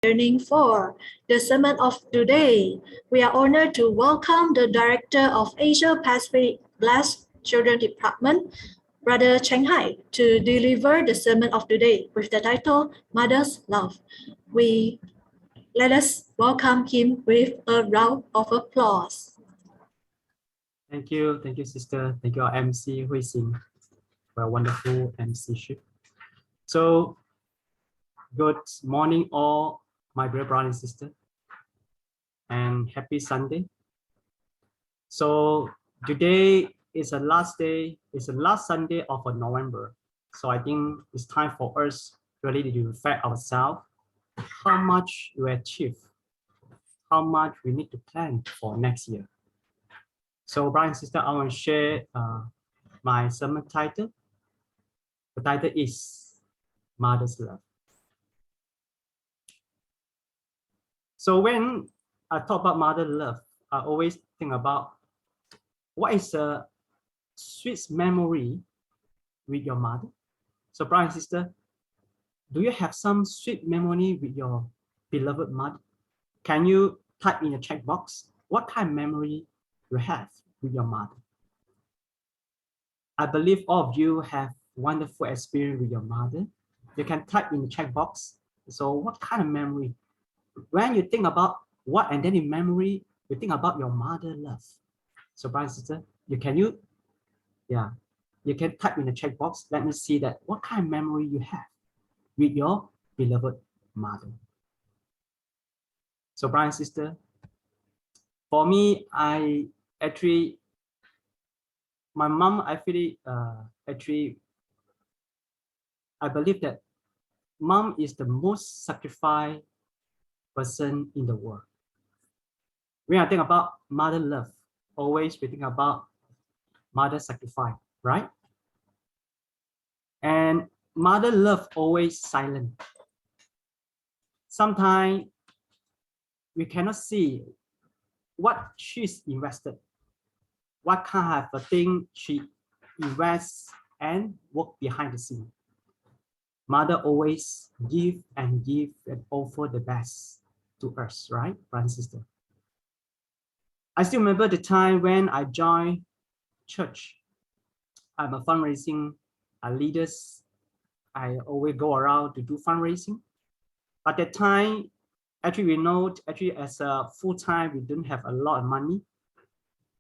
Learning for the sermon of today. We are honored to welcome the Director of Asia Pacific Blessed Children Department, Brother Cheng Hai, to deliver the sermon of today with the title Mother's Love. Let us welcome him with a round of applause. Thank you, sister. Thank you, our MC Hui Xin, for a wonderful MC-ship. So, good morning, all my dear brother and sister, and happy Sunday. So today is the last day. It's the last Sunday of November. So I think it's time for us really to reflect ourselves, how much we achieve, how much we need to plan for next year. So, brother and sister, I want to share my sermon title. The title is Mother's Love. So when I talk about mother love, I always think about what is a sweet memory with your mother. So, brother and sister, do you have some sweet memory with your beloved mother? Can you type in the chat box what kind of memory you have with your mother? I believe all of you have wonderful experience with your mother. You can type in the chat box. So what kind of memory? When you think about what and then in memory, you think about your mother love. So, brother and sister, you can type in the chat box. Let me see that what kind of memory you have with your beloved mother. So, brother and sister, for me, my mom, I believe that mom is the most sacrificed person in the world. When I think about mother love, always we think about mother sacrifice, right? And mother love always silent. Sometimes we cannot see what she's invested, what kind of a thing she invests and work behind the scene. Mother always give and offer the best to us, right, brother and sister? I still remember the time when I joined church. I'm a fundraising leaders. I always go around to do fundraising. At that time, actually we know as a full-time, we don't have a lot of money.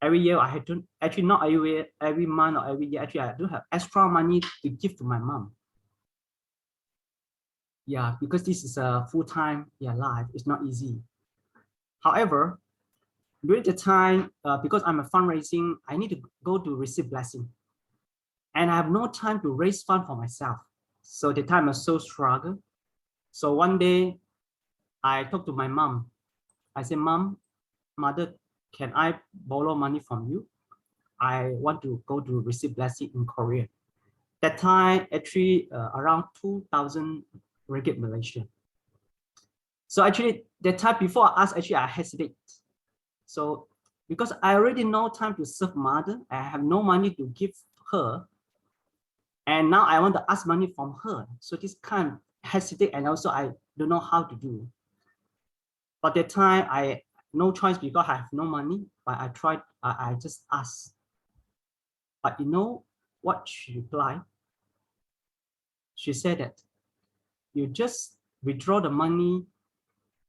Every year I had to, actually not every month or every year, actually I don't have extra money to give to my mom. Yeah, because this is a full-time life, it's not easy. However, during the time, because I'm a fundraising, I need to go to receive blessing. And I have no time to raise fund for myself. So the time I was so struggle. So one day I talked to my mom. I said, mother, can I borrow money from you? I want to go to receive blessing in Korea. That time, actually around 2,000 ringgit Malaysian. So actually that time before I asked, actually I hesitate. So because I already know time to serve mother, I have no money to give her. And now I want to ask money from her. So this kind of hesitate, and also I don't know how to do. But that time I no choice because I have no money, but I tried, I just asked. But you know what she replied? She said that you just withdraw the money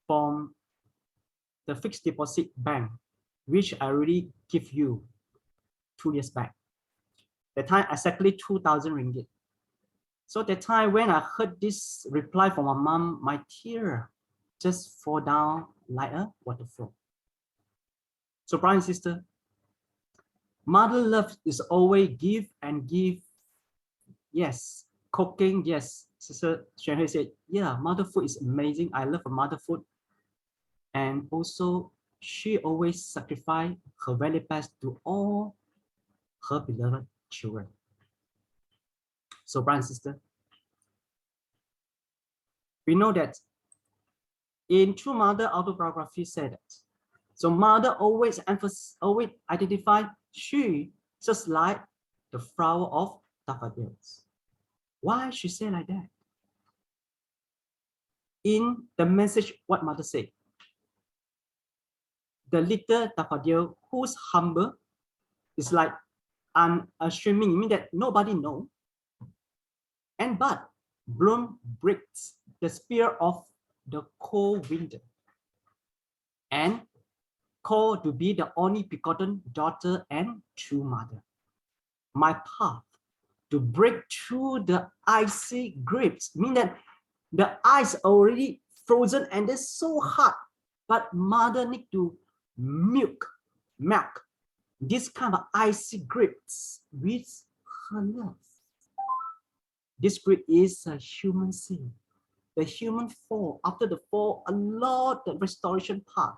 from the fixed deposit bank, which I already give you 2 years back. That time exactly 2,000 ringgit. So that time when I heard this reply from my mom, my tear just fall down like a waterfall. So, brother and sister, mother love is always give and give. Yes, cooking, yes. Sister Shanghai said, yeah, mother food is amazing. I love mother food. And also, she always sacrifice her very best to all her beloved children. So, brother and sister, we know that in True Mother autobiography said that. So mother always identify she just like the flower of daffodils. Why she say like that? in the message what mother said. The little daffodil who's humble is like unassuming, meaning that nobody know. And but bloom breaks the spear of the cold winter and called to be the only begotten daughter and true mother. My path to break through the icy grips, mean that the ice already frozen and it's so hard, but mother need to melt this kind of icy grips with her love. This grip is a human sin. The human fall, after the fall, a lot the restoration path.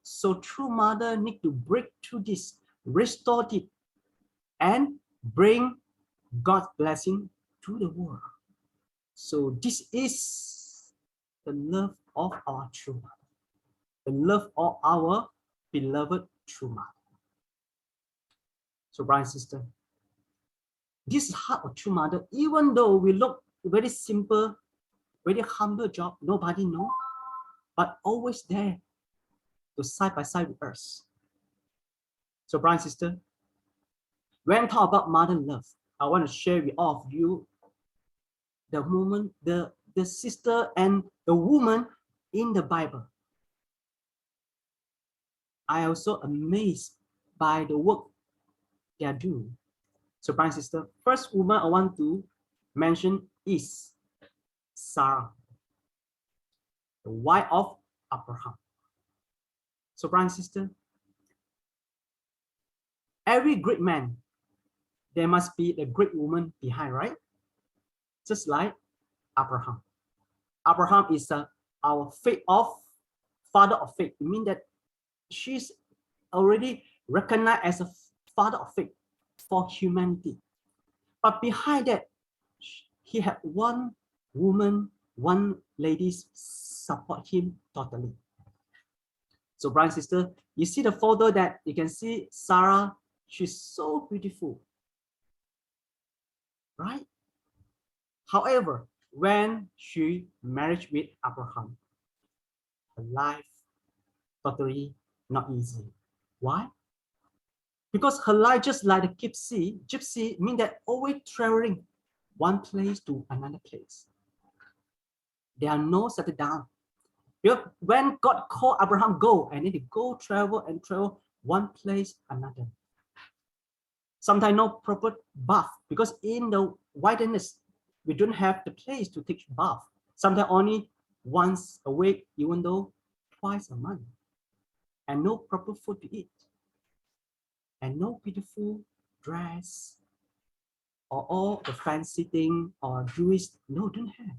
So true mother need to break through this, restore it, and bring God's blessing to the world. So this is the love of our true mother, the love of our beloved true mother. So brother and sister, this heart of true mother, even though we look very simple, very humble job, nobody know, but always there to side by side with us. So brother and sister, when I talk about mother love, I want to share with all of you the woman, the sister and the woman in the Bible. I also amazed by the work they are doing. So brother and sister, first woman I want to mention is Sarah, the wife of Abraham. So brother and sister, every great man, there must be a great woman behind, right? Just like Abraham. Abraham is our faith of father of faith. It means that she's already recognized as a father of faith for humanity. But behind that, he had one woman, one lady support him totally. So brother and sister, you see the photo that you can see Sarah, she's so beautiful, right? However, when she married with Abraham, her life totally not easy. Why? Because her life just like a gypsy means that always traveling one place to another place. There are no settle down. When God called Abraham, go, I need to go travel and travel one place another. Sometimes no proper bath because in the wilderness, we don't have the place to take bath. Sometimes only once a week, even though twice a month. And no proper food to eat. And no beautiful dress or all the fancy thing or Jewish, no, don't have.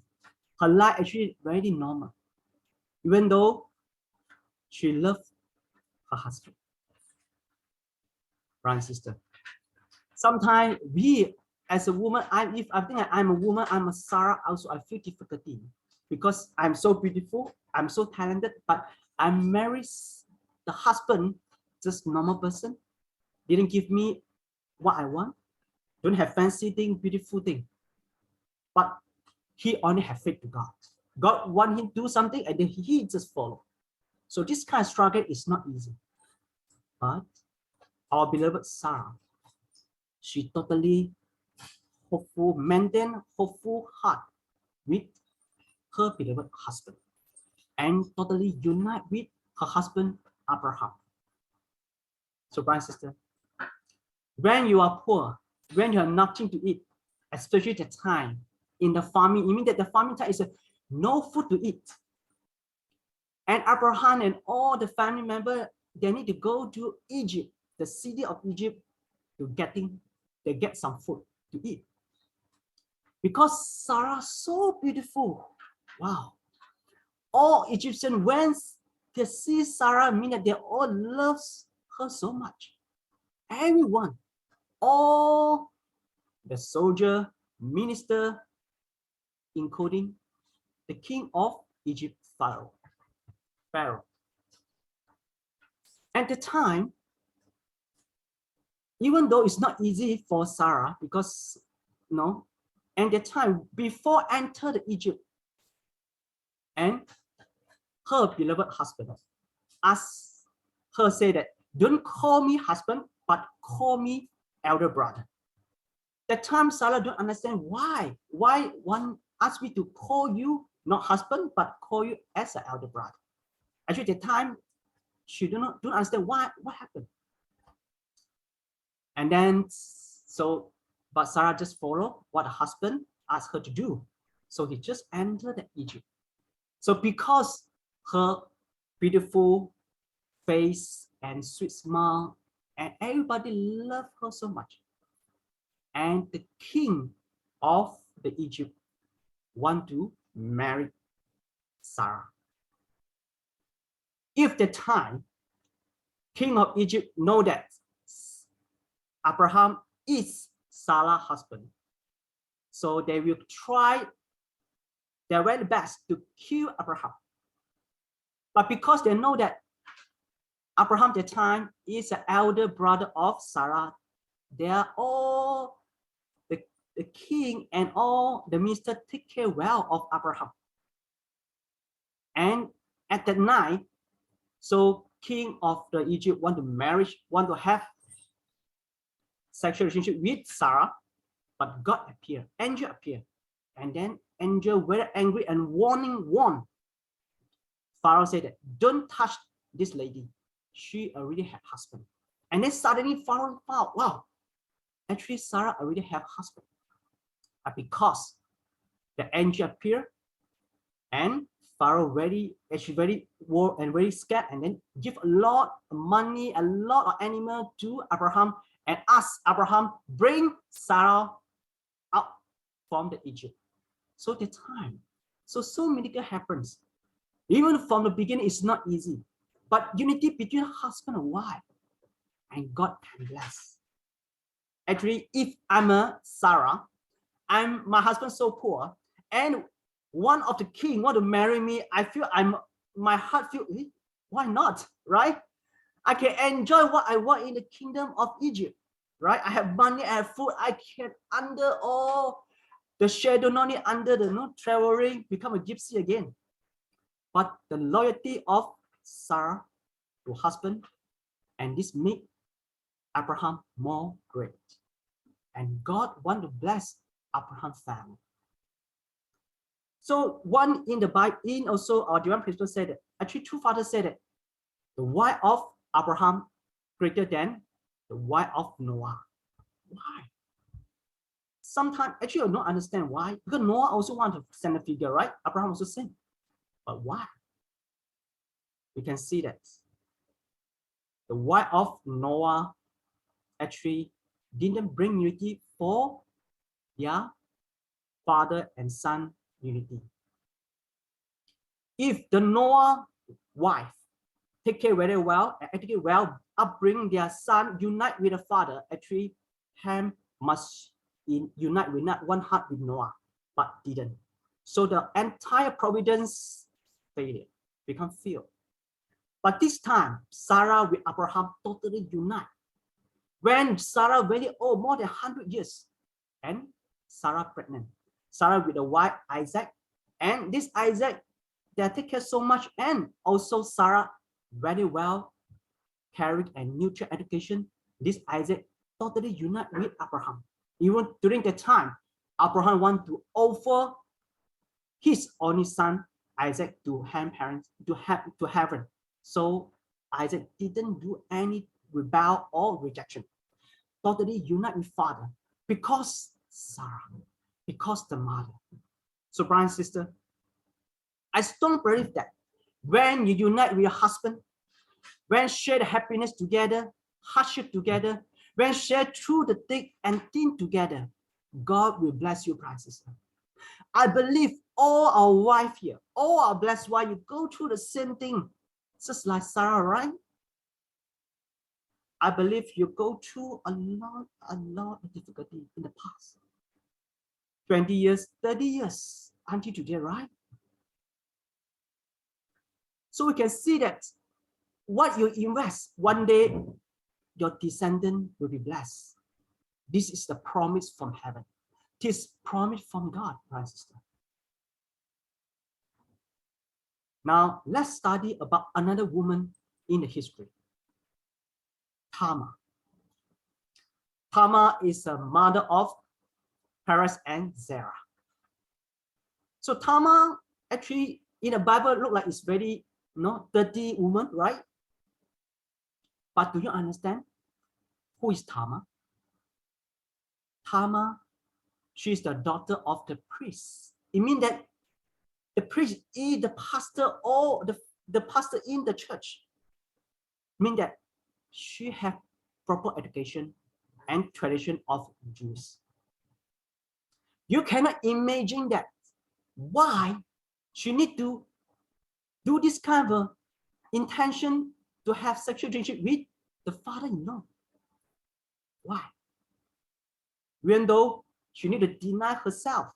Her life actually very normal, even though she loved her husband. Brother and sister, sometimes we as a woman, if I think I'm a woman, I'm a Sarah, also I feel difficulty because I'm so beautiful, I'm so talented, but I married the husband, just normal person, didn't give me what I want, don't have fancy thing, beautiful thing, but he only have faith to God. God want him to do something and then he just follow. So this kind of struggle is not easy. But our beloved Sarah, she totally hopeful, maintain hopeful heart with her beloved husband and totally unite with her husband Abraham. So brother and sister, when you are poor, when you have nothing to eat, especially the time in the farming, it means that the farming time is no food to eat. And Abraham and all the family members, they need to go to Egypt, the city of Egypt, to get some food to eat. Because Sarah so beautiful. Wow. All Egyptians, when they see Sarah, mean that they all love her so much. Everyone, all the soldier, minister, including the king of Egypt, Pharaoh. At the time, even though it's not easy for Sarah, because at the time before enter the Egypt, and her beloved husband asked her, say that, don't call me husband, but call me elder brother. That time Sarah don't understand why one asked me to call you not husband, but call you as an elder brother. Actually, at the time, she don't understand what happened. And then, but Sarah just followed what the husband asked her to do. So he just entered Egypt. So because her beautiful face and sweet smile, and everybody loved her so much. And the king of the Egypt want to marry Sarah. If the time king of Egypt know that Abraham is Sarah's husband, so they will try their very best to kill Abraham. But because they know that Abraham at the time is the elder brother of Sarah, they are all the king and all the minister take care well of Abraham. And at that night, so king of the Egypt want to have sexual relationship with Sarah, but God appeared, angel appeared, and then angel very angry and warned Pharaoh said that don't touch this lady, she already had husband. And then suddenly Pharaoh found, wow, actually Sarah already have husband. But because the angel appeared and Pharaoh very worried and very scared, and then give a lot of money, a lot of animal to Abraham, and ask Abraham bring Sarah out from the Egypt. So the time, so miracle happens. Even from the beginning, it's not easy, but unity between husband and wife, and God can bless. Actually, if I'm a Sarah, my husband so poor, and one of the king want to marry me, I feel my heart feel, why not, right? I can enjoy what I want in the kingdom of Egypt, right? I have money, I have food, I can under all the shadow, not only under the traveling, become a gypsy again. But the loyalty of Sarah to husband, and this make Abraham more great. And God want to bless Abraham's family. So one in the Bible, in also our divine principle said that, actually two fathers said that the wife of Abraham greater than the wife of Noah. Why? Sometimes actually I don't understand why, because Noah also want to send a figure, right? Abraham also sent. But why? We can see that the wife of Noah actually didn't bring unity for their father and son unity. If the Noah wife take care very well and educate well, upbring their son, unite with the father, actually Ham must unite with not one heart with Noah, but didn't. So the entire providence failure, become failed. But this time, Sarah with Abraham totally unite. When Sarah very old, more than 100 years, and Sarah pregnant. Sarah with the wife Isaac, and this Isaac, they take care so much, and also Sarah very well carried and nurtured education. This Isaac totally unite with Abraham. Even during the time, Abraham want to offer his only son Isaac to Ham parents to heaven. So Isaac didn't do any rebel or rejection. Totally unite with father because Sarah, because the mother. So brother and sister, I strongly believe that when you unite with your husband, when share the happiness together, hardship together, when share through the thick and thin together, God will bless you, brother and sister. I believe all our wife here, all our blessed wife, you go through the same thing, just like Sarah, right? I believe you go through a lot of difficulty in the past. 20 years, 30 years, until today, right? So we can see that what you invest, one day your descendant will be blessed. This is the promise from heaven. This promise from God, brother and sister. Now, let's study about another woman in the history, Tamar. Tamar is the mother of Perez and Zerah. So Tamar actually in the Bible look like it's very dirty woman, right? But do you understand who is Tamar? Tamar, she is the daughter of the priest. It means that the priest is the pastor or the pastor in the church. Mean that she have proper education and tradition of Jews. You cannot imagine that why she need to do this kind of intention to have sexual relationship with the father-in-law. Why? Even though she need to deny herself,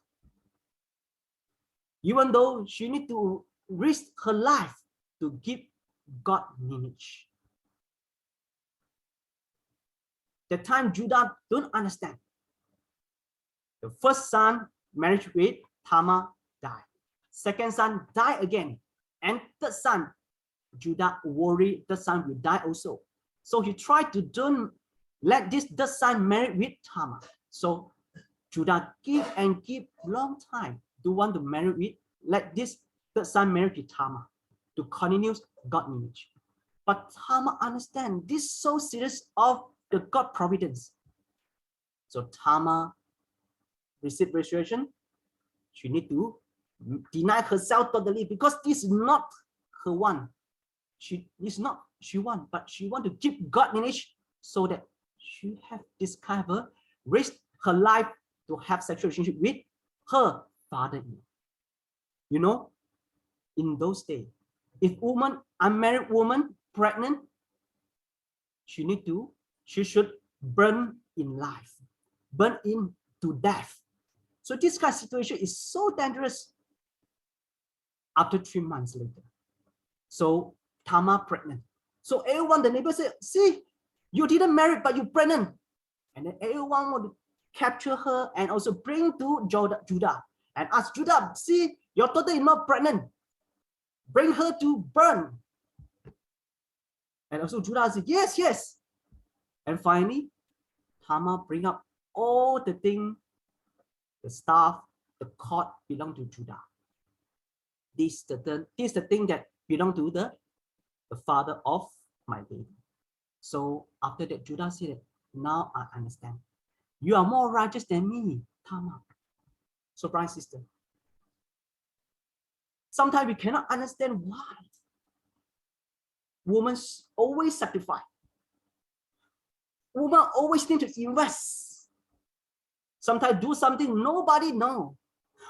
even though she need to risk her life to give God lineage. The time Judah don't understand. The first son married with Tamar died. Second son died again. And third son, Judah worried the son will die also. So he tried to don't let this third son marry with Tamar. So Judah give and give long time to want to marry with, let this third son marry with Tamar to continue God lineage. But Tamar understand this so serious of the God providence. So Tamar received restoration. She need to deny herself totally because this is not her one. She is not she want, but she want to keep God lineage so that she have this kind of risk her life to have sexual relationship with her father-in-law. You know, in those days, if woman, unmarried woman, pregnant, she should burn in life, burn in to death. So this kind of situation is so dangerous. After 3 months later, so Tamar pregnant. So everyone, the neighbor said, see, you didn't marry, but you're pregnant. And then everyone want to capture her and also bring to Judah and ask Judah, see, your daughter is not pregnant. Bring her to burn. And also Judah said, yes, yes. And finally, Tamar bring up all the thing, the staff, the court belong to Judah. This is the thing that belong to the father of my baby. So after that, Judah said, now I understand. You are more righteous than me, Tamar. So, brother and sister, sometimes we cannot understand why women always sacrifice. Women always need to invest. Sometimes do something nobody knows.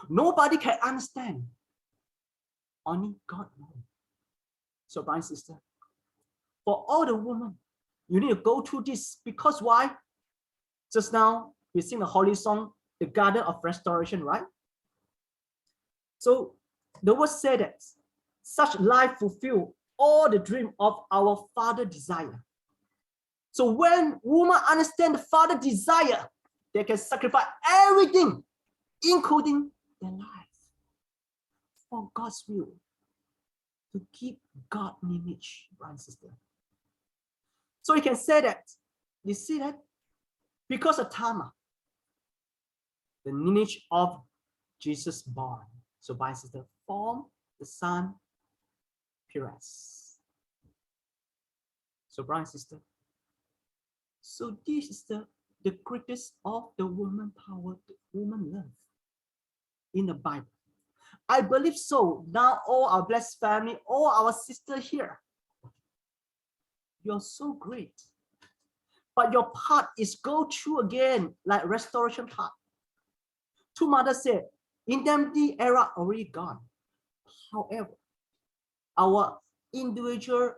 Nobody can understand. Only God knows. So, brother and sister, for all the women, you need to go through this because why? Just now, we sing the holy song, the Garden of Restoration, right? So the word said that such life fulfill all the dream of our Father desire. So when women understand the Father desire, they can sacrifice everything, including their life, for God's will, to keep God's lineage, brother and sister. So you can say that, you see that, because of Tamar, the lineage of Jesus born. So brother and sister, form the son Perez. So brother and sister, so this is the greatest of the woman power, the woman love in the Bible. I believe so. Now all our blessed family, all our sisters here, you're so great. But your part is go through again, like restoration part. Two mothers said, indemnity era already gone. However, our individual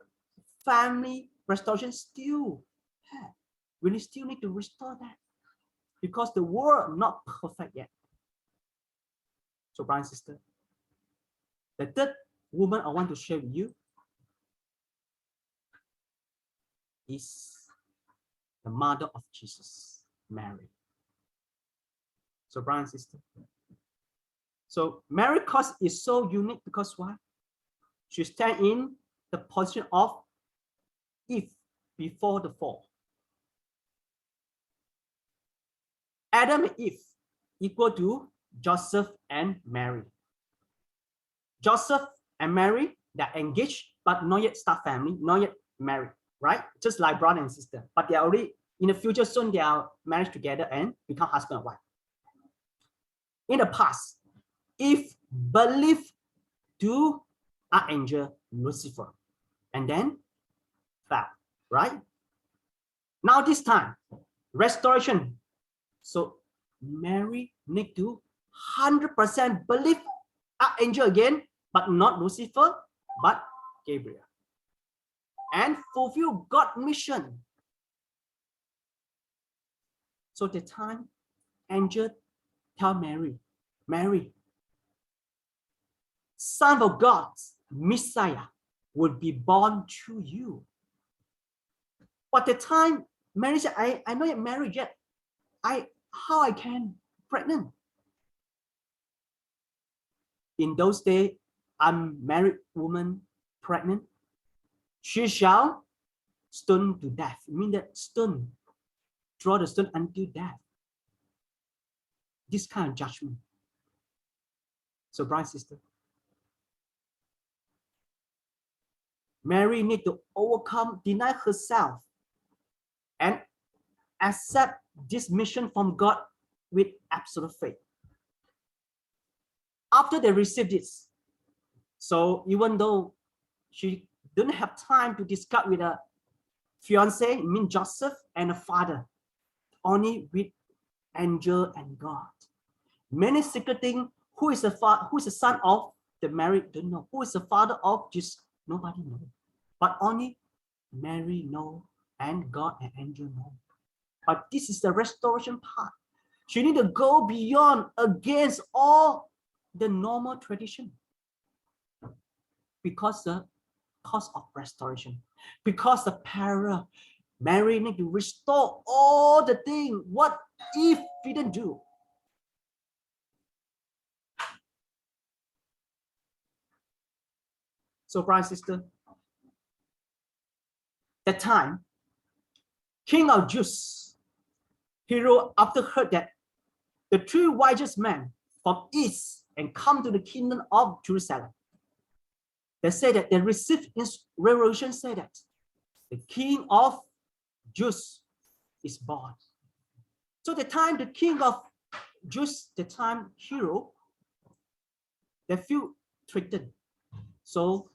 family restoration still have. We still need to restore that because the world not perfect yet. So, brother and sister, the third woman I want to share with you is the mother of Jesus, Mary. So, brother and sister, so Mary's cause is so unique because why? should stand in the position of Eve before the fall. Adam and Eve equal to Joseph and Mary. Joseph and Mary, they're engaged, but not yet start family, not yet married, right? Just like brother and sister, but they are already in the future soon they are married together and become husband and wife. In the past, Eve believed to Archangel Lucifer and then fell, right? Now this time, restoration. So Mary need to 100% believe Archangel again, but not Lucifer, but Gabriel. And fulfill God's mission. So the time, angel tell Mary, Mary, Son of God, Messiah, will be born to you. But the time, Mary said, I'm not yet married yet. How I can pregnant? In those days, unmarried woman pregnant, she shall stone to death. It means that stone, draw the stone until death. This kind of judgment. So, brother, sister, Mary need to overcome, deny herself, and accept this mission from God with absolute faith. After they received this, so even though she didn't have time to discuss with a fiance, it means Joseph, and a father, only with angel and God. Many secret things. Who is the son of the married? Don't know. Who is the father of Jesus? Nobody knows. But only Mary know, and God and angel know. But this is the restoration part. She need to go beyond, against all the normal tradition. Because the cause of restoration. Because the parallel, Mary need to restore all the things. What if we didn't do? So, brother, sister, that time, King of Jews, he wrote after heard that the three wisest men from east and come to the kingdom of Jerusalem. They say that they received in revelation, say that the King of Jews is born. So the time the King of Jews, the time hero, they feel threatened. So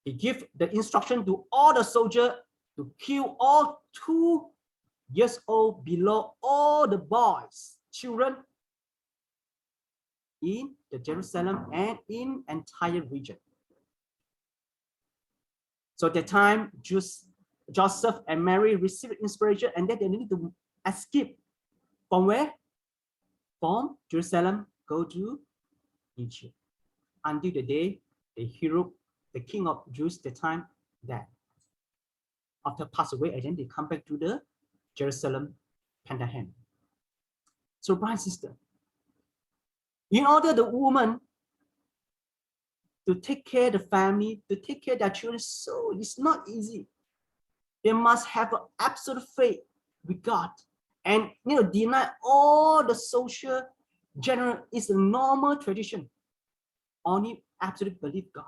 he give the instruction to all the soldiers to kill all 2 years old below, all the boys, children in the Jerusalem and in entire region. So the time Joseph and Mary received inspiration, and then they need to escape from where? From Jerusalem, go to Egypt. Until the day the hero, the King of Jews, the time that after pass away, and then they come back to the Jerusalem, Canaan. So, brother and sister, in order the woman to take care of the family, to take care of their children, so it's not easy. They must have an absolute faith with God, and deny all the social, general, is a normal tradition. Only absolute believe God.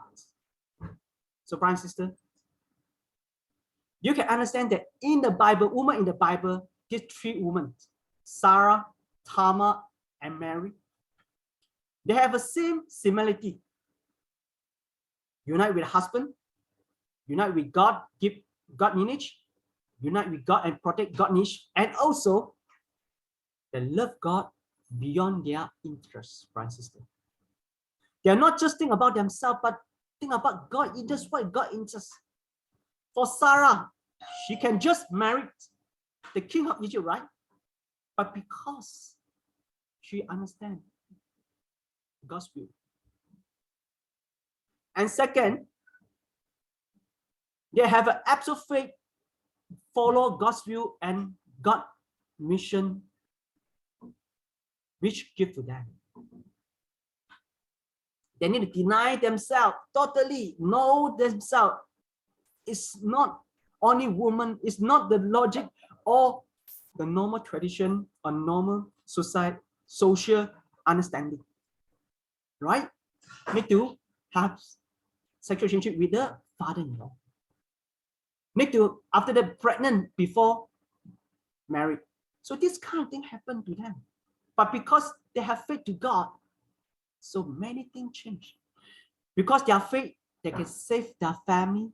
So, brother and sister, you can understand that in the Bible, women in the Bible, these 3 women, Sarah, Tamar, and Mary, they have a same similarity. Unite with husband, unite with God, give God image, unite with God and protect God niche, and also they love God beyond their interests, brother and sister. They are not just think about themselves, but think about God interests, what God interests. For Sarah, she can just marry the king of Egypt, right? But because she understands God's will. And second, they have an absolute faith, follow God's will and God's mission, which give to them. They need to deny themselves, totally know themselves. It's not only woman, it's not the logic or the normal tradition or normal society, social understanding, right? Need to have sexual relationship with the father-in-law. Need to, after they're pregnant, before married. So this kind of thing happened to them. But because they have faith to God, so many things change. Because they are faith, they can save their family,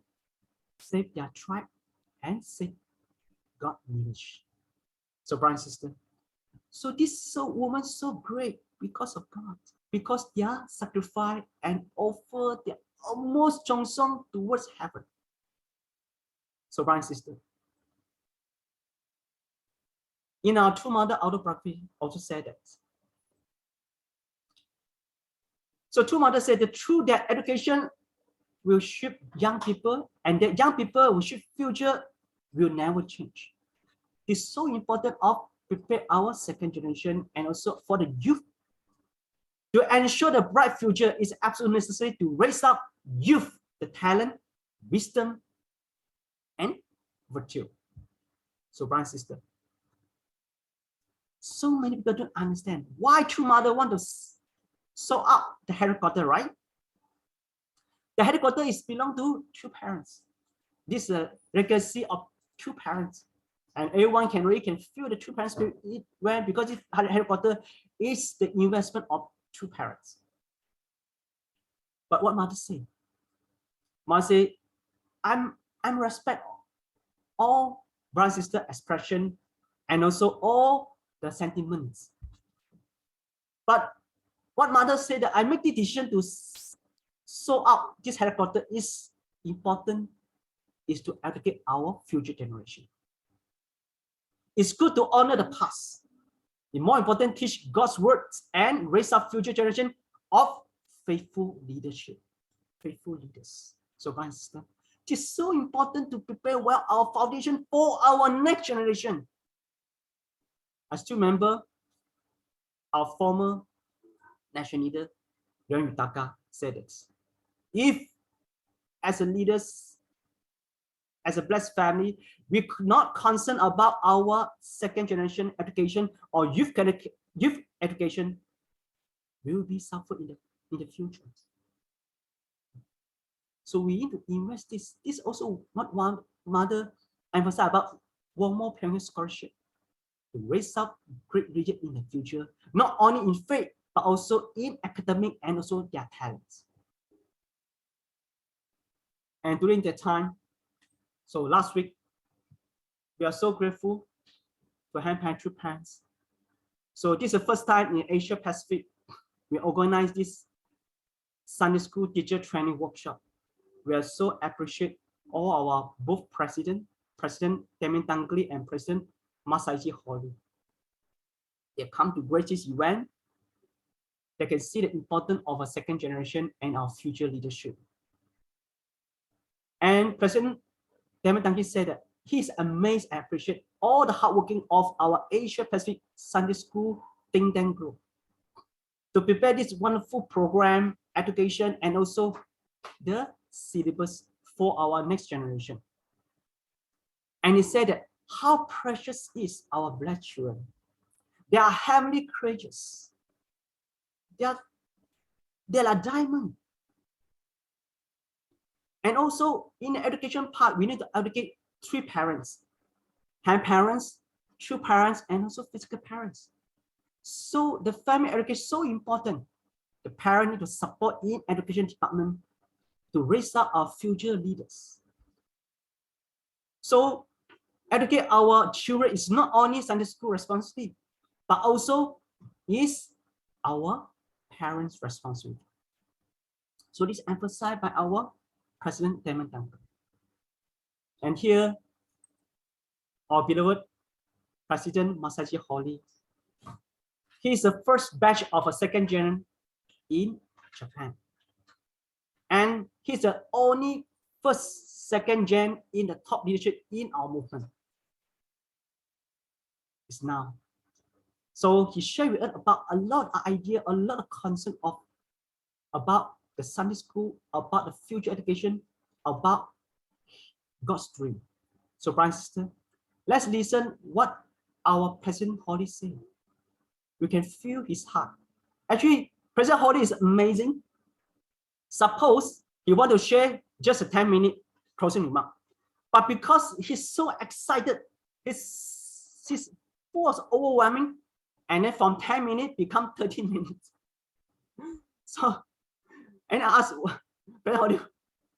save their tribe, and save God lineage. So, brother and sister, so this woman so great because of God, because they are sacrificed and offer their almost song towards heaven. So, brother and sister, in our True Mother autobiography also said that. So True Mother said that through that education will shape young people, and that young people will shape future will never change. It's so important of prepare our second generation and also for the youth to ensure the bright future is absolutely necessary to raise up youth, the talent, wisdom, and virtue. So, brother and sister, so many people don't understand why True Mother want to sew up the headquarters, right? The headquarters is belong to two parents. This is a legacy of two parents. And everyone can really can feel the two parents when because this headquarters is the investment of two parents. But what mother say? Mother say, I'm respect all brother sister expression and also all the sentiments. But what mother said that I make the decision to sew up this headquarters is important is to educate our future generation. It's good to honor the past. It's more important, teach God's words and raise up future generation of faithful leadership, faithful leaders. So, my sister, it is so important to prepare well our foundation for our next generation. I still remember our former national leader, Young Mitaka, said this. If as a leaders, as a blessed family, we could not concern about our second generation education or youth education, we will be suffer in the future. So we need to invest this. This also not one mother emphasize about one more parent scholarship to raise up great leaders in the future, not only in faith, but also in academic and also their talents. And during that time, so last week, we are so grateful to have Pantry Parents. So this is the first time in Asia Pacific, we organize this Sunday school teacher training workshop. We are so appreciate all our both President Temin Tangli and President Masaji Holi. They come to grace this event. They can see the importance of a second generation and our future leadership. And President Temin Tangli said that he's amazed and appreciate all the hard working of our Asia Pacific Sunday School think tank group to prepare this wonderful program, education, and also the syllabus for our next generation. And he said that how precious is our blessed children. They are heavenly creatures. They are diamond. And also in the education part, we need to educate three parents: hand parents, true parents, and also physical parents. So the family education is so important. The parent need to support in education department to raise up our future leaders. So educate our children is not only Sunday school responsibility, but also is our parents' responsibility. So this is emphasized by our President Temin Tangli. And here, our beloved President Masaji Holi, he is the first batch of a second gen in Japan. And he's the only first, second gen in the top leadership in our movement. It's now. So he shared with us about a lot of idea, a lot of concept of about the Sunday school, about the future education, about God's dream. So, brothers and sisters, let's listen what our President Holi said. We can feel his heart. Actually, President Holi is amazing. Suppose he want to share just a 10-minute closing remark, but because he's so excited, his was overwhelming, and then from 10 minutes become 30 minutes. So, and I asked, President Holi,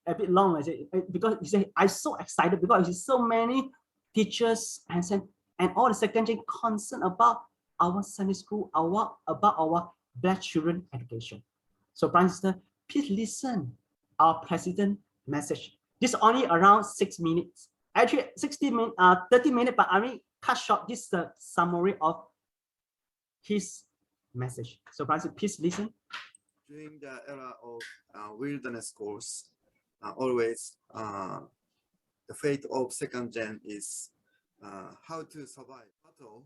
a bit long, I said, because he said, I'm so excited because there's so many teachers and all the secondary concerned about our Sunday school, about our Black children education. So, brothers and sisters, please listen our president message. This is only around 6 minutes. Actually, 30 minutes, but I mean cut short. This is the summary of his message. So, brothers, please listen. During the era of wilderness course, always the fate of second gen is how to survive battle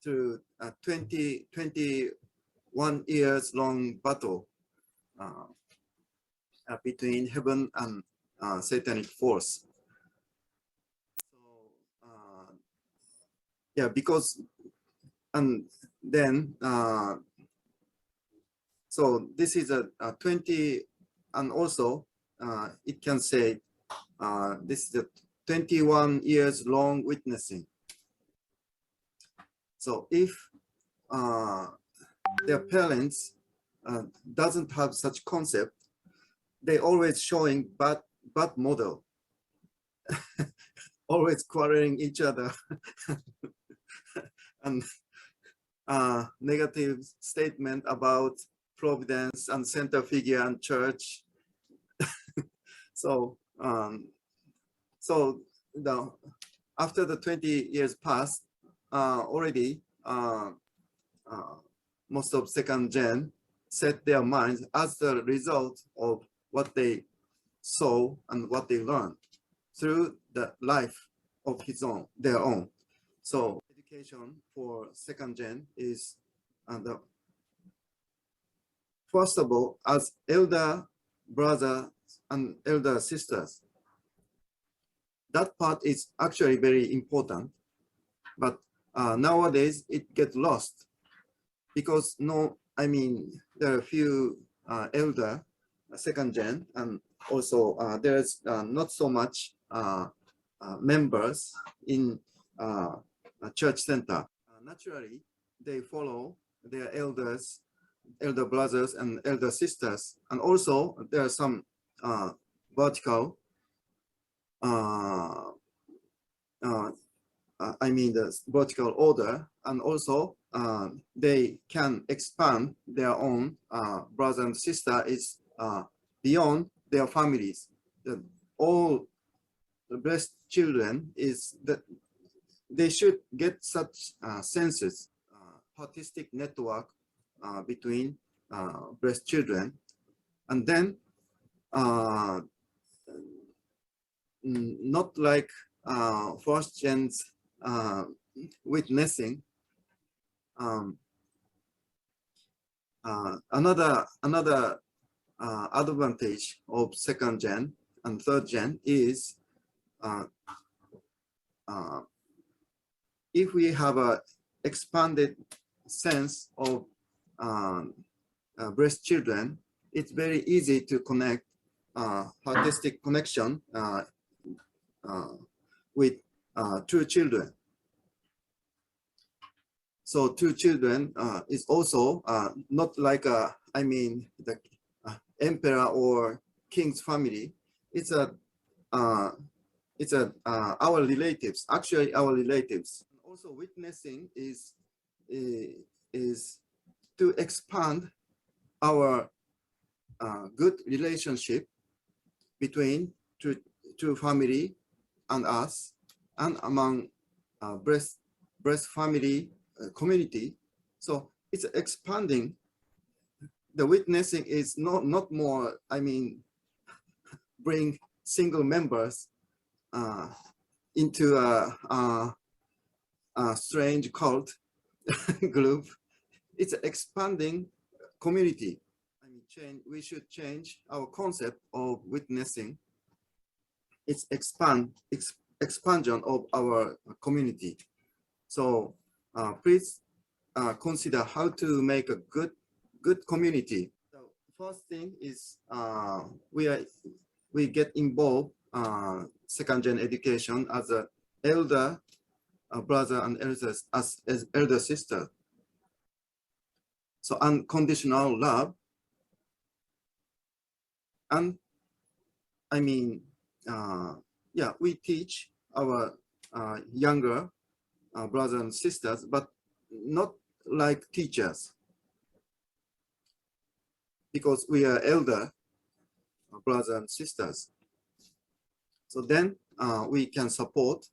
through 21 years long battle between heaven and satanic force. So yeah, because and then so this is a 20, and also it can say this is a 21 years long witnessing. So if their parents doesn't have such concept, they always showing bad model, always quarreling each other, and negative statement about providence and center figure and church. So after the 20 years passed, already most of second gen set their minds as the result of what they saw and what they learned through the life of their own. So education for second gen is first of all, as elder brothers and elder sisters. That part is actually very important, but nowadays it gets lost because there are a few elder second gen, and also there's not so much members in a church center. Naturally, they follow their elder brothers and elder sisters, and also there are some vertical the vertical order, and also they can expand their own brother and sister is beyond their families. All the blessed children is that they should get such senses, artistic network between blessed children, and then not like first gen's witnessing. Another advantage of second gen and third gen is if we have a expanded sense of breast children, it's very easy to connect artistic connection with true children. So true children is also not like the emperor or king's family. It's our relatives. Actually, our relatives. Also, witnessing is to expand our good relationship between true family and us, and among breast family community. So it's expanding. The witnessing is not more, bring single members into a strange cult group. It's expanding community. I mean, we should change our concept of witnessing. It's expansion of our community. So please consider how to make a good community. The first thing is we get involved second gen education as a elder brother and as elder sister. So unconditional love, and I mean, yeah, we teach our younger brothers and sisters, but not like teachers, because we are elder brothers and sisters. So then we can support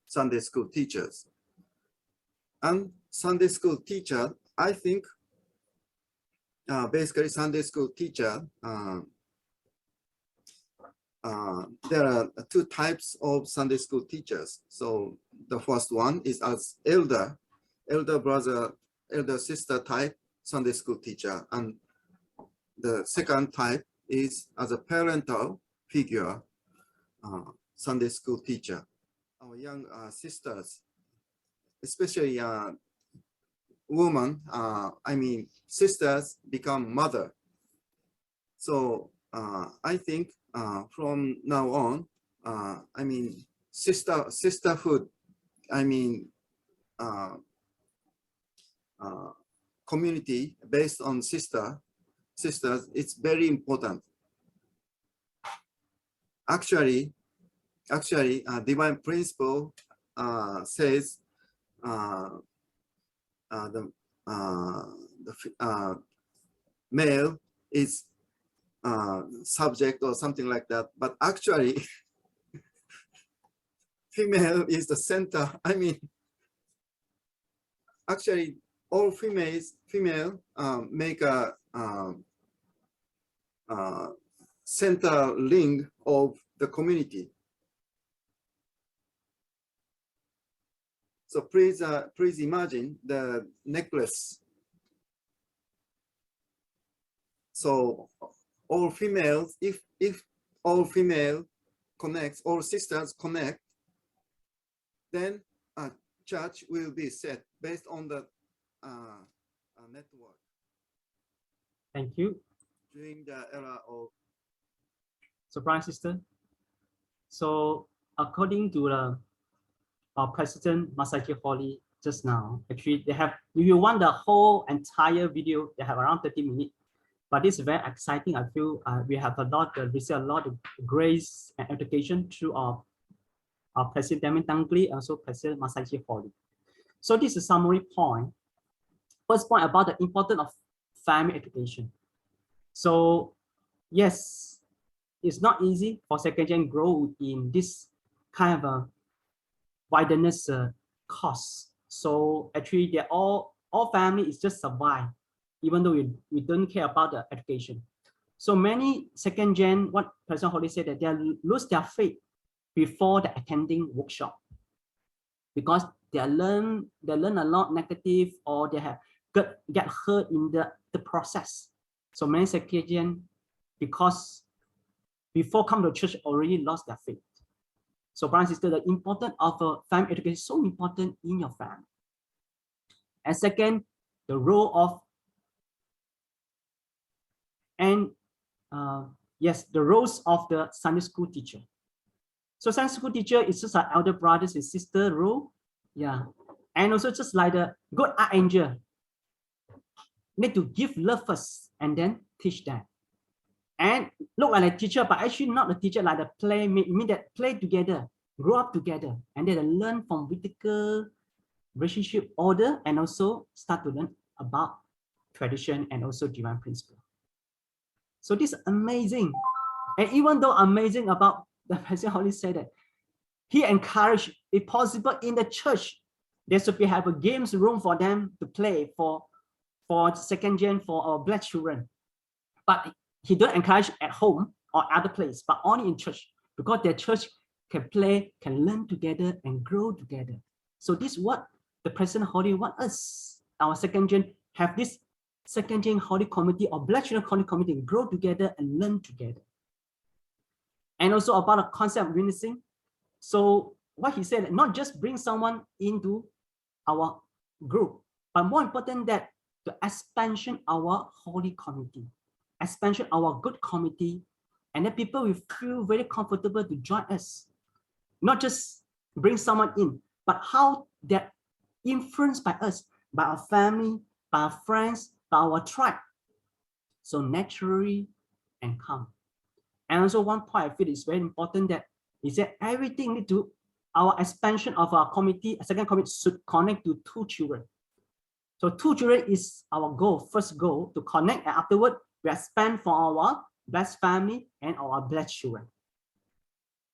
Sunday school teachers. And Sunday school teacher, I think, basically Sunday school teacher, there are two types of Sunday school teachers. So the first one is as elder brother, elder sister type Sunday school teacher. And the second type is as a parental figure Sunday school teacher. Our young sisters, especially women, I mean, sisters become mother. So I think from now on, I mean, sisterhood, I mean, community based on sisters, it's very important. Actually, divine principle says the male is subject or something like that, but actually female is the center. I mean, actually all female make a center link of the community. So please imagine the necklace. So all females, if all female connects, all sisters connect, then a church will be set based on the network. Thank you. During the era of. So, brother, sister. So, according to the President Masaki Hori just now, actually they have. If you want the whole entire video, they have around 30 minutes. But it's very exciting. I feel we have receive a lot of grace and education through our President Damian Tangli, also President Masaki Hori. So this is a summary point. First point about the importance of family education. So yes, it's not easy for second gen grow in this kind of a wilderness course. So actually, they all family is just survive, even though we don't care about the education. So many second gen, what President Hori said, that they lose their faith before the attending workshop, because they learn a lot negative, or they have get hurt in the process. So many second gen, because before come to church already lost their faith. So brothers and sisters, the importance of family education is so important in your family. And second, the role of yes, the roles of the Sunday school teacher. So Sunday school teacher is just like elder brothers and sister role, yeah, and also just like the good archangel. Need to give love first and then teach them. And look like a teacher, but actually not a teacher, like the play, mean that play together, grow up together, and then learn from vertical relationship order, and also start to learn about tradition and also divine principle. So this is amazing. And even though amazing about the President Hori said that he encouraged, if possible, in the church, there should be have a games room for them to play for second gen, for our black children. But he don't encourage at home or other place, but only in church, because their church can play, can learn together and grow together. So this is what the President Hori wants us, our second gen, have this second gen Holy Committee or Black Children Holy Committee grow together and learn together. And also about the concept of witnessing. So what he said, not just bring someone into our group, but more important that the expansion our Holy Committee, expansion our good committee, and then people will feel very comfortable to join us. Not just bring someone in, but how they're influenced by us, by our family, by our friends, by our tribe. So naturally and come. And also one point I feel is very important that is that everything need to, our expansion of our committee, a second committee should connect to 2 children. So 2 children is our goal, first goal to connect, and afterward we expand for our blessed family and our blessed children.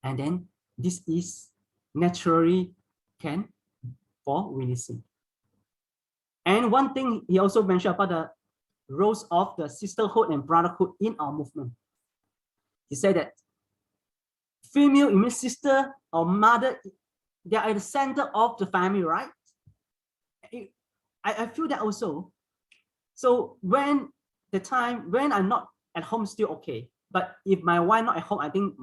And then this is naturally can for witnessing. And one thing he also mentioned about the roles of the sisterhood and brotherhood in our movement. He said that female immune sister or mother, they are at the center of the family, right? I feel that also. So when the time when I'm not at home, still okay. But if my wife not at home, I think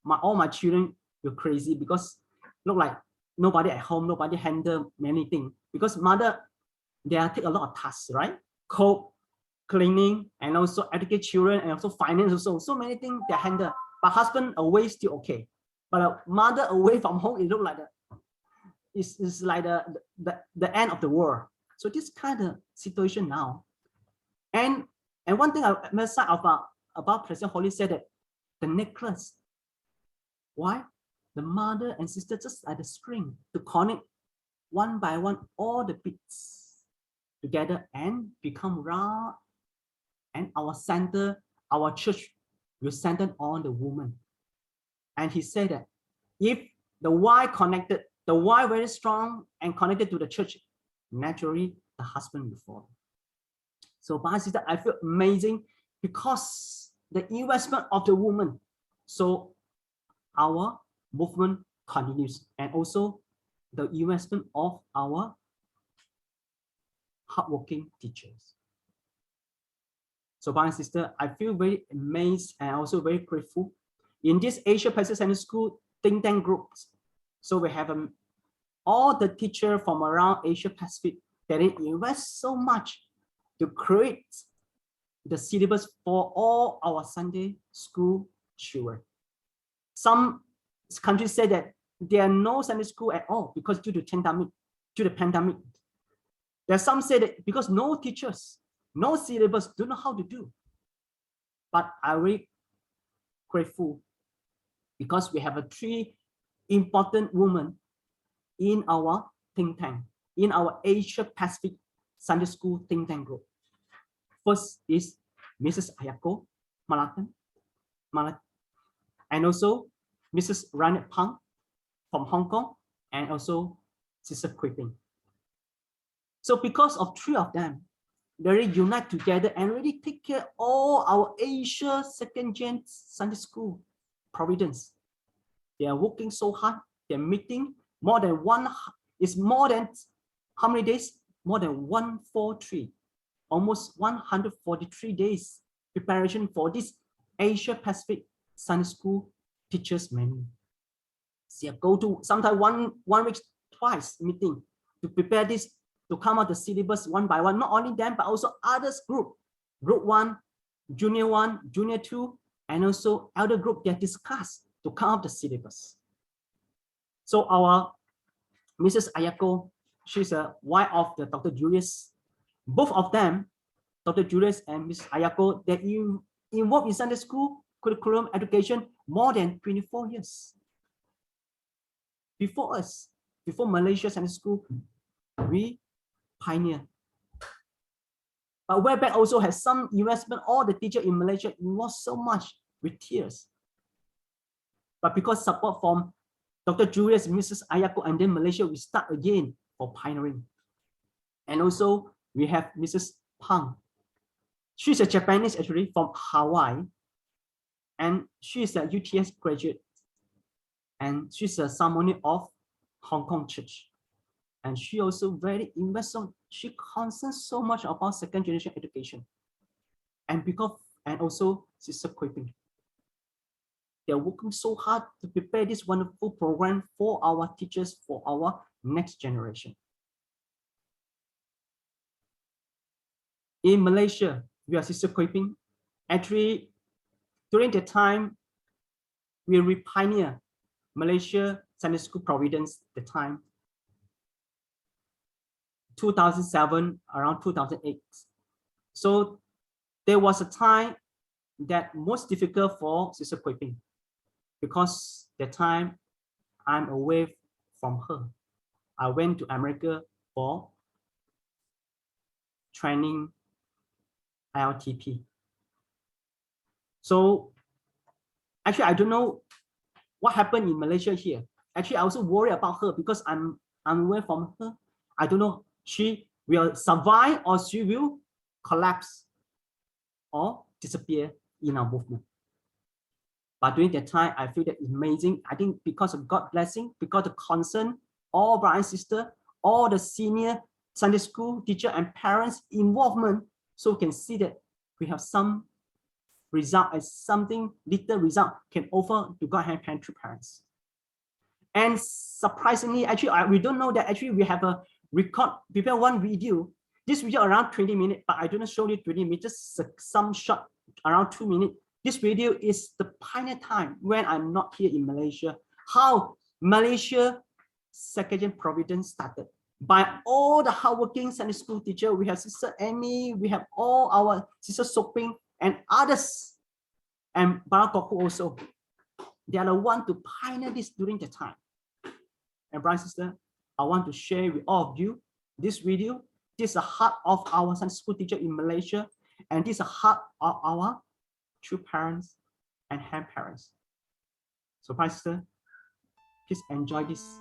all my children will crazy because look like nobody at home, nobody handle many things. Because mother, they take a lot of tasks, right? Cook, cleaning, and also educate children, and also finance also. So many things they handle. But husband away still okay. But a mother away from home, it look like it's like the end of the world. So this kind of situation now. And one thing I must say about President Holly said that the necklace. Why? The mother and sister just like the string to connect one by one all the bits together and become round. And our center, our church will center on the woman. And he said that if the why connected, the why very strong and connected to the church, naturally the husband will follow. So my sister, I feel amazing because the investment of the woman. So our movement continues, and also the investment of our hardworking teachers. So my sister, I feel very amazed and also very grateful in this Asia Pacific Center School think tank groups. So we have all the teachers from around Asia Pacific that they invest so much to create the syllabus for all our Sunday school children. Some countries say that there are no Sunday school at all because due to the pandemic. There are some say that because no teachers, no syllabus, don't know how to do. But I'm very grateful because we have 3 important women in our think tank, in our Asia Pacific Sunday School think tank group. First is Mrs. Ayako Malatan, and also Mrs. Ranet Pang from Hong Kong, and also Sister Quiping. So because of 3 of them, they really unite together and really take care of all our Asia second gen Sunday School Providence. They are working so hard. They're meeting more than more than how many days? More than 143, almost 143 days preparation for this Asia Pacific Sunday School teachers menu. So go to sometimes one week twice meeting to prepare this, to come out the syllabus one by one. Not only them, but also others group 1, junior 1, junior 2, and also elder group. They discuss to come up the syllabus. So our Mrs. Ayako, she's a wife of the Dr. Julius. Both of them, Dr. Julius and Mrs. Ayako, they involved in Sunday school curriculum education more than 24 years. Before us, before Malaysia Sunday School, we pioneer. But Webback also has some investment. All the teachers in Malaysia involved so much with tears. But because support from Dr. Julius, Mrs. Ayako, and then Malaysia, we start again for pioneering. And also we have Mrs. Pang. She's a Japanese actually from Hawaii, and she's a UTS graduate, and she's a ceremony of Hong Kong Church. And she also very invested she concerns so much about second generation education. And also sister Kuiping. They're working so hard to prepare this wonderful program for our teachers, for our next generation. In Malaysia, we are sister Kuiping. Actually, during the time, we pioneer Malaysia Sunday School Providence, the time 2007, around 2008. So there was a time that most difficult for Sister Kuiping because the time I'm away from her. I went to America for training ILTP. So actually, I don't know what happened in Malaysia here. Actually, I also worry about her because I'm away from her. I don't know she will survive or she will collapse or disappear in our movement. But during that time, I feel that amazing. I think because of God's blessing, because of concern, all brother and sister, all the senior Sunday school teacher and parents involvement, so we can see that we have some result as something little result can offer to God hand through parents. And surprisingly, actually, we don't know that actually we have a record, prepare one video. This video around 20 minutes, but I don't show you 20 minutes, just some shot around 2 minutes. This video is the pioneer time when I'm not here in Malaysia, how Malaysia Second Providence started. By all the hardworking Sunday school teacher, we have Sister Amy, we have all our Sister Soping and others, and Barakoku also. They are the one to pioneer this during the time. And brother and sister, I want to share with all of you this video. This is the heart of our Sunday school teacher in Malaysia, and this is the heart of our true parents and hand parents. So brother and sister, please enjoy this.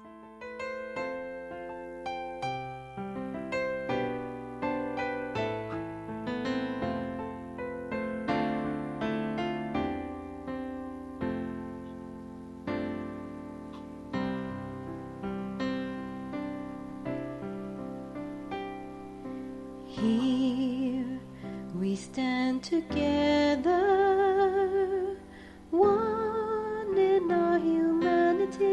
Here we stand together, one in our humanity,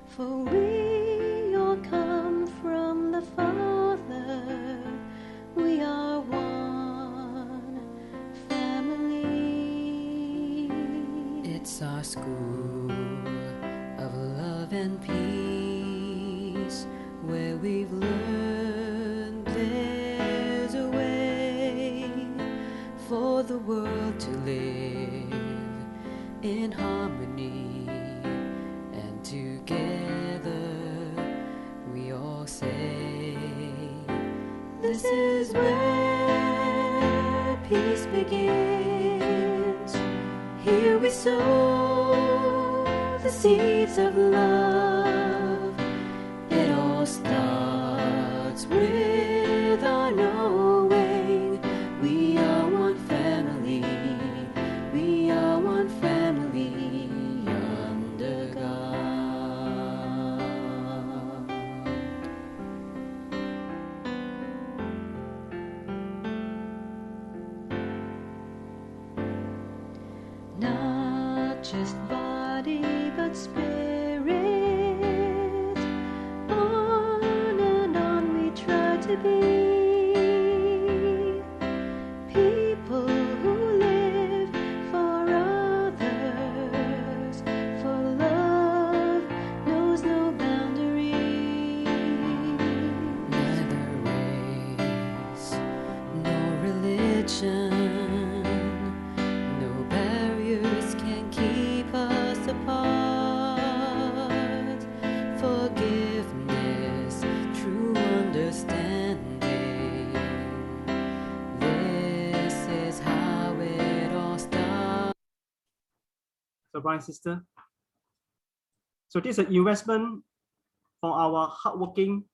for we all come from the Father, we are one family. It's our school of love and peace, where we've learned there's a way for the world to live in harmony, and together we all say, this is where peace begins. Here we sow the seeds of love. It all starts with our knowing we are one family. We are one family under God. Not just body but spirit, on and on we try to be people who live for others, for love knows no boundary. Neither race nor religion, no barriers can keep us apart. Forgiveness, true understanding, this is how it all starts. So brother and sister, so this is an investment for our hardworking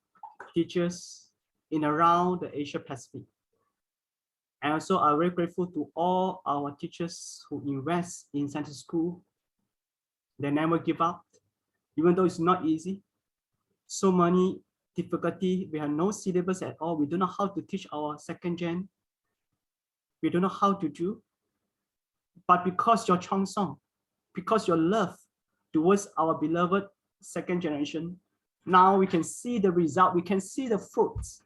teachers in around the Asia Pacific. And also I'm very grateful to all our teachers who invest in Sunday school. They never give up, even though it's not easy. So many difficulty. We have no syllabus at all. We don't know how to teach our second gen. We don't know how to do. But because your Chong Song, because your love towards our beloved second generation, now we can see the result. We can see the fruits.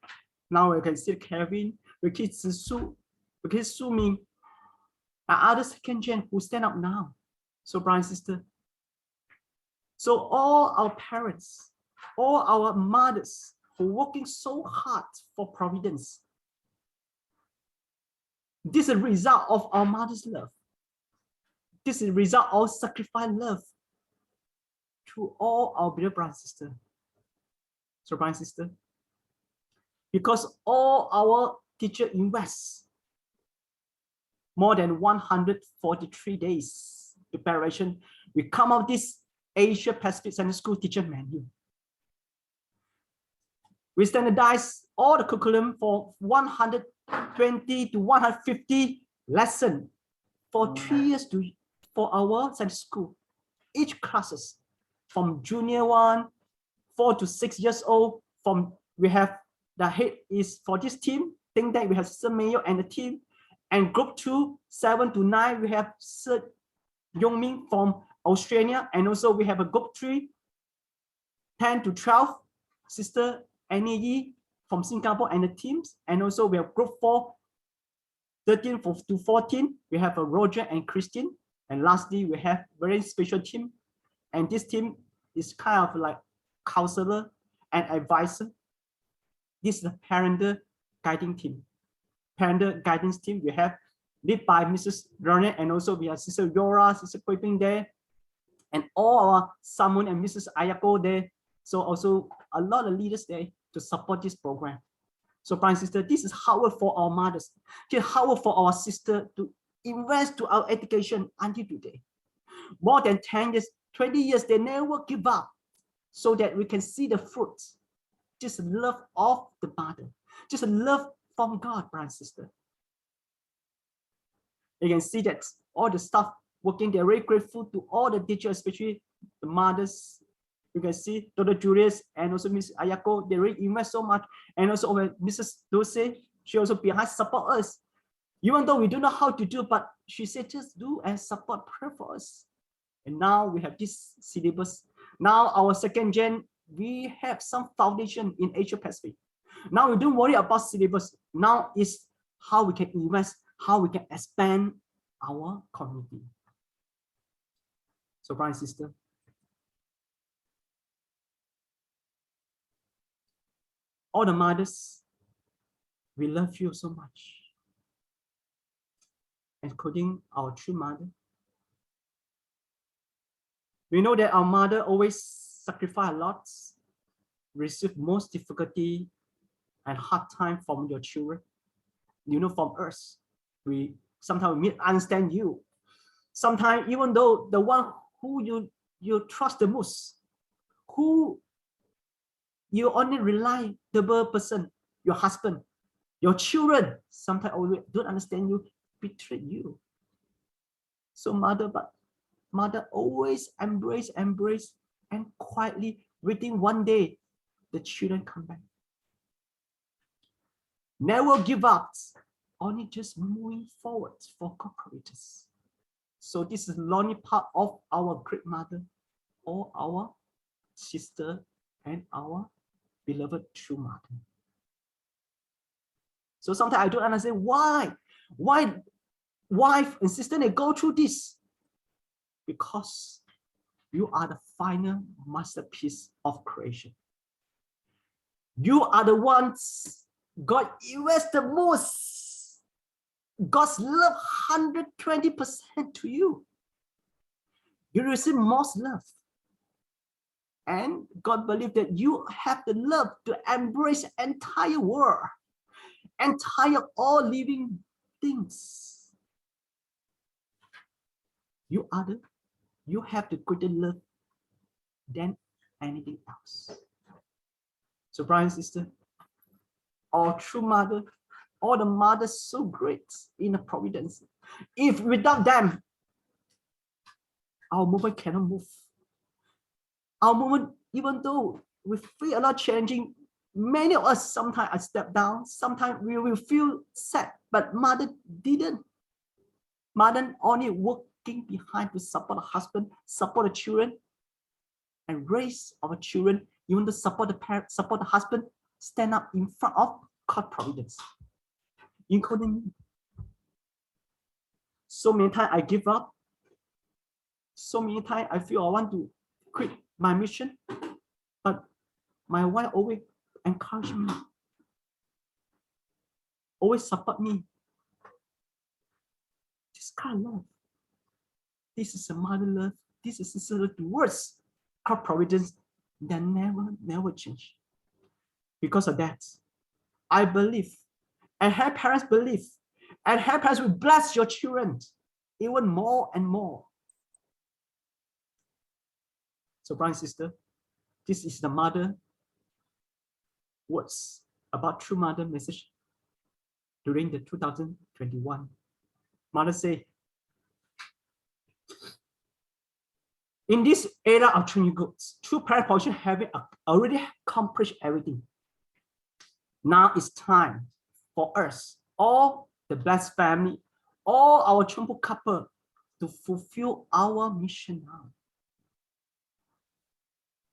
Now we can see Kevin, we can see Su, we can see Su Ming, and other second gen who stand up now. So, brother and sister, so all our parents, all our mothers who are working so hard for providence, this is a result of our mother's love. This is a result of sacrifice love to all our beloved brother and sister. So, brother and sister, because all our teacher invest more than 143 days preparation, we come out this Asia Pacific Center School teacher manual. We standardize all the curriculum for 120 to 150 lessons for 3 years for our center school. Each classes from junior 1, 4 to 6 years old. We have the head is for this team. Think that we have Sir Mayo and the team. And group 2, 7 to 9, we have Sir Yongming from Australia. And also we have a group 3, 10 to 12, Sister Annie Yi from Singapore and the teams. And also we have group 4, 13 to 14, we have a Roger and Christine. And lastly, we have very special team. And this team is kind of like counselor and advisor. This is the parental guiding team. Parental guidance team we have led by Mrs. Ronette, and also we have Sister Yora, Sister Kuiping there, and all our Samun and Mrs. Ayako there. So also a lot of leaders there to support this program. So, brother and sister, this is hard work for our mothers, this is hard work for our sister to invest to our education until today. More than 10 years, 20 years, they never give up so that we can see the fruits. Just love of the mother, just love from God, brother and sister. You can see that all the staff working, they're very grateful to all the teachers, especially the mothers. You can see Dr. Julius and also Miss Ayako, they really invest so much. And also Mrs. Dulce, she also behind support us. Even though we don't know how to do, but she said just do and support, pray for us. And now we have this syllabus. Now our second gen, we have some foundation in Asia Pacific. Now we don't worry about syllabus. Now is how we can invest, how we can expand our community. So, brother and sister, all the mothers, we love you so much, including our true mother. We know that our mother always sacrifice a lot, receive most difficulty and hard time from your children. You know, from us, we sometimes misunderstand you. Sometimes even though the one who you trust the most, who you only reliable person, your husband, your children, sometimes always don't understand you, betray you. So mother always embrace, and quietly waiting one day the children come back. Never give up, only just moving forward for corporators. So this is the lonely part of our great mother, or our sister, and our beloved true mother. So sometimes I don't understand why wife and sister, they go through this. Because you are the final masterpiece of creation. You are the ones God invests the most. God's love 120% to you. You receive most love. And God believes that you have the love to embrace the entire world, entire all living things. You have the greater love than anything else. So, brother and sister, our true mother, all the mothers so great in the providence. If without them, our movement cannot move. Our movement, even though we feel a lot challenging, Many of us, sometimes I step down, sometimes we will feel sad, but mother didn't. Mother only working behind to support the husband, support the children, and raise our children, even to support the parent, support the husband, stand up in front of God providence, including me. So many times I give up. So many times I feel I want to quit my mission, but my wife always encourage me, always support me. This kind of love. This is a mother love. This is a sister towards God providence that never change. Because of that, I believe, and her parents believe, and her parents will bless your children even more and more. So, brother and sister, this is the mother words about true mother message during the 2021. Mother say, in this era of training goods, true parent position having already accomplished everything. Now it's time for us, all the blessed family, all our Chumbu couple, to fulfill our mission now.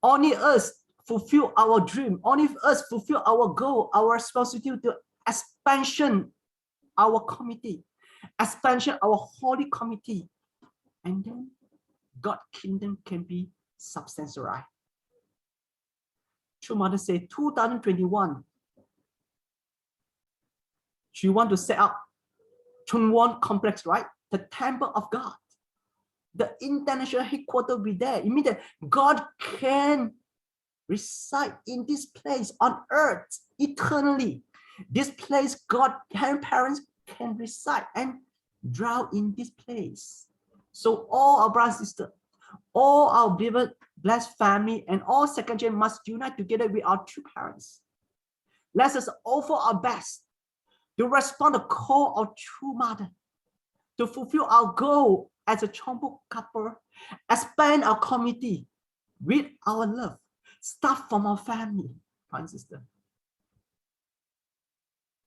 Only us fulfill our dream. Only us fulfill our goal, our responsibility to expansion our committee, expansion our holy committee, and then God's kingdom can be substantialized. True Mother say 2021, she want to set up Chungwon complex, right? The temple of God. The international headquarters will be there. It means that God can reside in this place on earth eternally. This place, God, parents can reside and dwell in this place. So all our brothers and sisters, all our beloved blessed family, and all second gen must unite together with our true parents. Let us offer our best to respond to the call of true mother, to fulfill our goal as a Chombo couple, expand our community with our love, start from our family, brother and sister.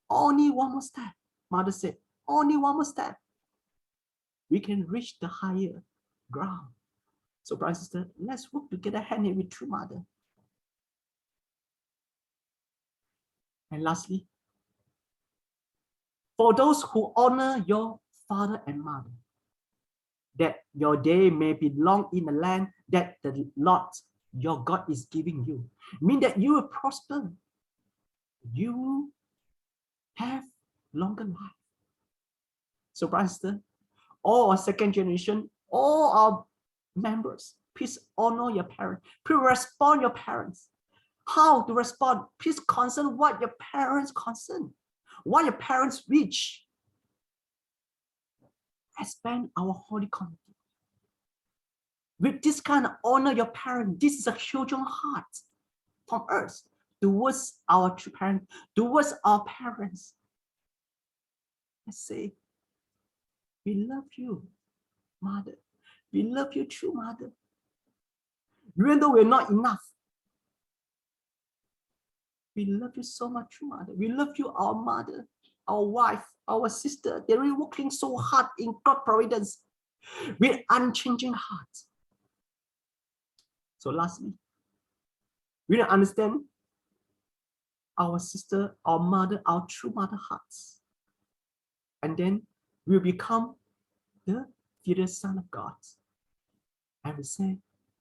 Only one more step, mother said, only one more step. We can reach the higher ground. So, brother and sister, let's work together hand in with true mother. And lastly, for those who honor your father and mother, that your day may be long in the land that the Lord your God is giving you. Mean that you will prosper. You will have longer life. So, brother and sister, all our second generation, all our members, please honor your parents. Please respond your parents. How to respond? Please concern what your parents concern, what your parents wish. Expand our holy community. With this kind of honor your parents, this is a children's heart from us towards our true parents, towards our parents. Let's say, we love you, mother. We love you, true mother. Even though we're not enough, we love you so much, true mother. We love you, our mother, our wife, our sister. They're really working so hard in God providence with unchanging hearts. So lastly, we don't understand our sister, our mother, our true mother hearts. And then we'll become the future son of God. And we say,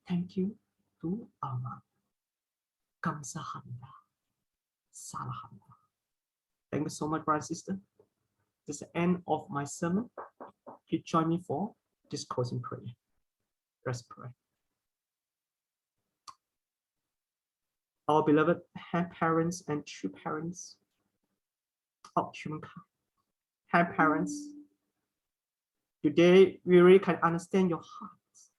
thank you to our mother. Kamsahamnida. Salahanda. Thank you so much, brother and sister. This is the end of my sermon. Please join me for this closing prayer. Let's pray. Our beloved parents and true parents of humankind, parents, today we really can understand your hearts,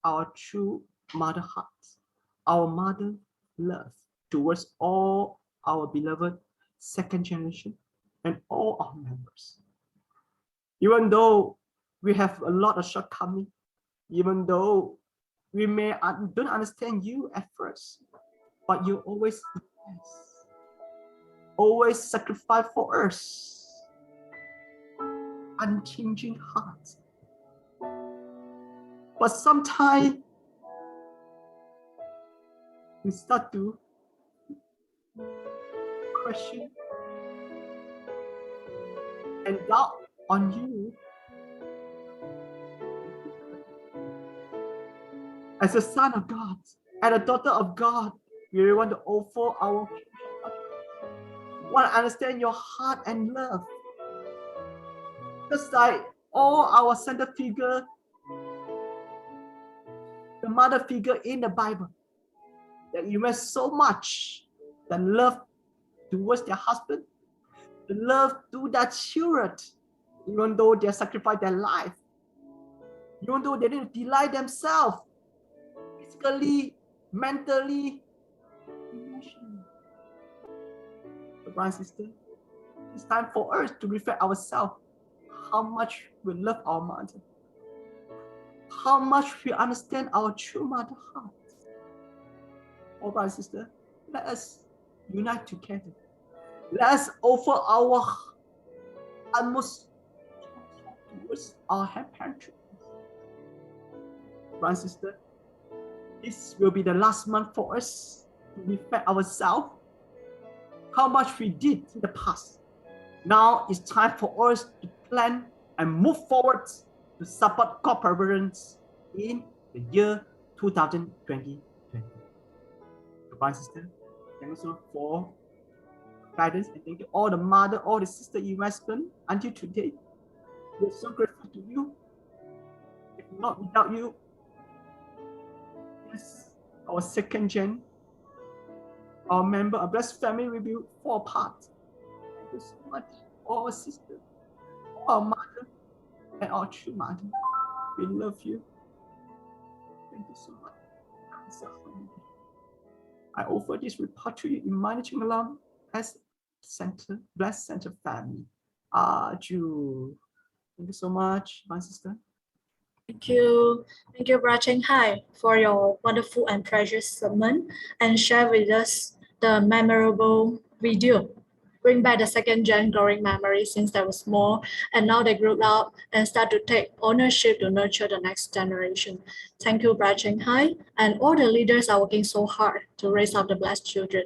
our true mother hearts, our mother love towards all our beloved second generation and all our members. Even though we have a lot of shortcomings, even though we may don't understand you at first, but you always Yes. Always sacrifice for us. Unchanging heart. But sometimes we start to question and doubt on you. As a son of God and a daughter of God, we really want to offer our want to understand your heart and love. Just like all our center figure, the mother figure in the Bible, that invest so much, the love towards their husband, the love to their children, even though they sacrifice their life, even though they didn't delight themselves physically, mentally, emotionally. So, brothers and sisters, it's time for us to reflect ourselves how much we love our mother, how much we understand our true mother heart. Oh, brothers and sisters, let us unite together. Let us offer our utmost towards our parents. Brothers and sisters, this will be the last month for us to reflect ourselves, how much we did in the past. Now it's time for us to plan and move forward to support corporations in the year 2020. Brothers and sisters, thank you so for guidance, and thank you all the mother, all the sister investment until today. We're so grateful to you. If not without you, yes, our second gen, our member, our blessed family will be fall apart. Thank you so much, all our sisters, our mother, and our true mother. We love you. Thank you so much. I offer this report to you in managing along as center, blessed center family. Ju. Thank you so much, my sister. Thank you, Brother Cheng Hai, for your wonderful and precious sermon and share with us the memorable video. Bring back the second gen growing memory since they were small, and now they grew up and start to take ownership to nurture the next generation. Thank you, Brother Cheng Hai, and all the leaders are working so hard to raise up the blessed children.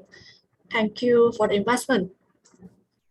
Thank you for the investment